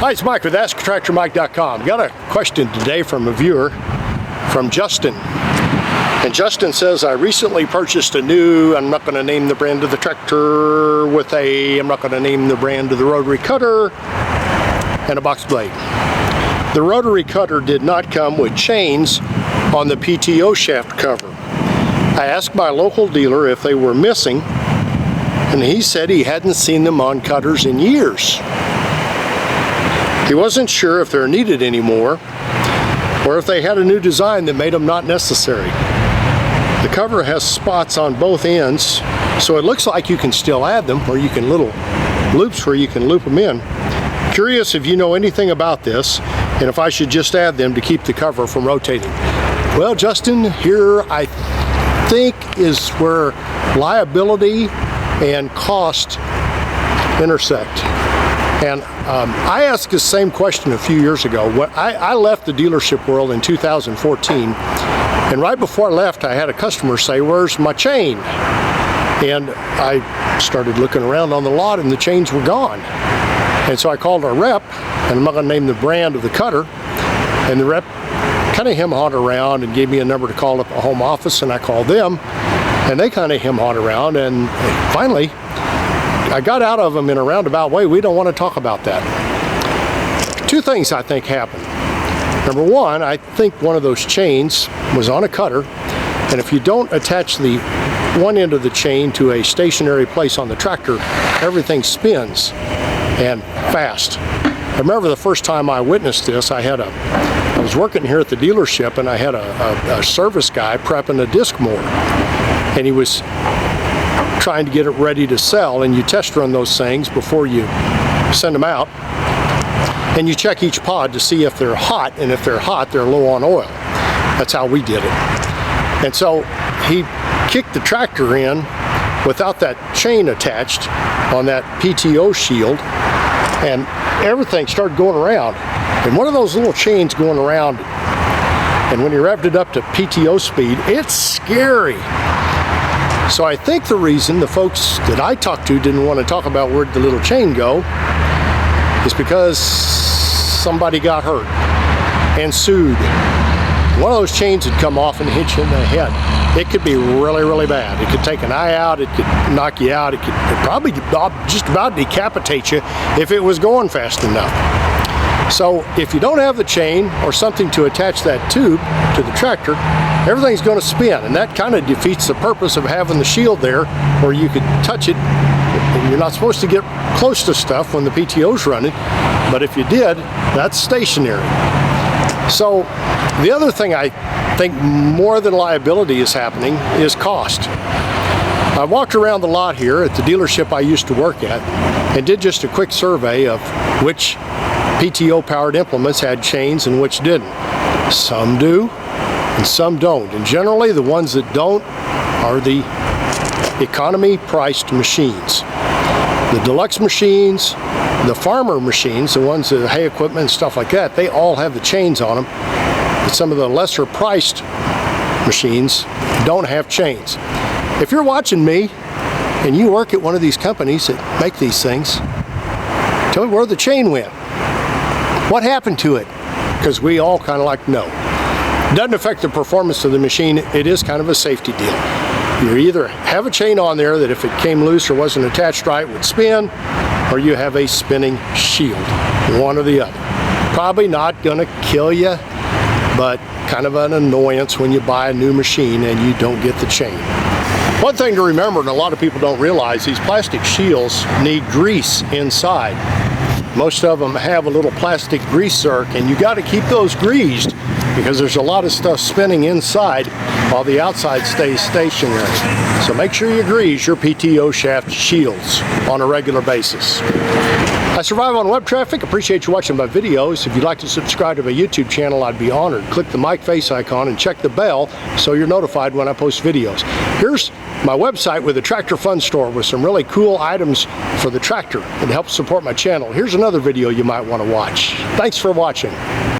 Hi, it's Mike with AskTractorMike.com. Got a question today from a viewer, from Justin. And Justin says, I recently purchased a new, I'm not going to name the brand of the tractor, I'm not going to name the brand of the rotary cutter, and a box blade. The rotary cutter did not come with chains on the PTO shaft cover. I asked my local dealer if they were missing, and he said he hadn't seen them on cutters in years. He wasn't sure if they're needed anymore, or if they had a new design that made them not necessary. The cover has spots on both ends, so it looks like you can still add them, or you can little loops where you can loop them in. Curious if you know anything about this, and if I should just add them to keep the cover from rotating. Well, Justin, here I think is where liability and cost intersect. And I asked the same question a few years ago. I left the dealership world in 2014, and right before I left, I had a customer say, "Where's my chain?" And I started looking around on the lot, and the chains were gone. And so I called our rep, and I'm not going to name the brand of the cutter, and the rep kind of hem-hawed around and gave me a number to call up a home office, and I called them, and they kind of hem-hawed around, and finally I got out of them in a roundabout way. We don't want to talk about that. Two things I think happened. Number one, I think one of those chains was on a cutter, and if you don't attach the one end of the chain to a stationary place on the tractor, everything spins, and fast. I remember the first time I witnessed this, I was working here at the dealership, and I had a service guy prepping a disc mower, and he was trying to get it ready to sell, and you test run those things before you send them out, and you check each pod to see if they're hot, and if they're hot, they're low on oil. That's how we did it. And so he kicked the tractor in without that chain attached on that PTO shield, and everything started going around. And one of those little chains going around, and when you revved it up to PTO speed, it's scary. So I think the reason the folks that I talked to didn't want to talk about where'd the little chain go is because somebody got hurt and sued. One of those chains had come off and hit you in the head. It could be really, really bad. It could take an eye out, it could knock you out, it could probably just about decapitate you if it was going fast enough. So if you don't have the chain or something to attach that tube to the tractor, everything's going to spin, and that kind of defeats the purpose of having the shield there where you could touch it. You're not supposed to get close to stuff when the PTO's running, but if you did, that's stationary. So the other thing I think more than liability is happening is cost. I walked around the lot here at the dealership I used to work at and did just a quick survey of which PTO powered implements had chains and which didn't. Some do and some don't, and generally the ones that don't are the economy priced machines. The deluxe machines, the farmer machines, the ones that hay equipment and stuff like that, they all have the chains on them, but some of the lesser priced machines don't have chains. If you're watching me and you work at one of these companies that make these things, tell me where the chain went. What happened to it? Because we all kind of like to know. It doesn't affect the performance of the machine. It is kind of a safety deal. You either have a chain on there that if it came loose or wasn't attached right would spin, or you have a spinning shield. One or the other. Probably not going to kill you, but kind of an annoyance when you buy a new machine and you don't get the chain. One thing to remember, and a lot of people don't realize, these plastic shields need grease inside. Most of them have a little plastic grease zerk, and you got to keep those greased because there's a lot of stuff spinning inside while the outside stays stationary. So make sure you grease your PTO shaft shields on a regular basis. I survive on web traffic. Appreciate you watching my videos. If you'd like to subscribe to my YouTube channel, I'd be honored. Click the mic face icon and check the bell so you're notified when I post videos. Here's my website with a tractor fun store with some really cool items for the tractor that helps support my channel. Here's another video you might want to watch. Thanks for watching.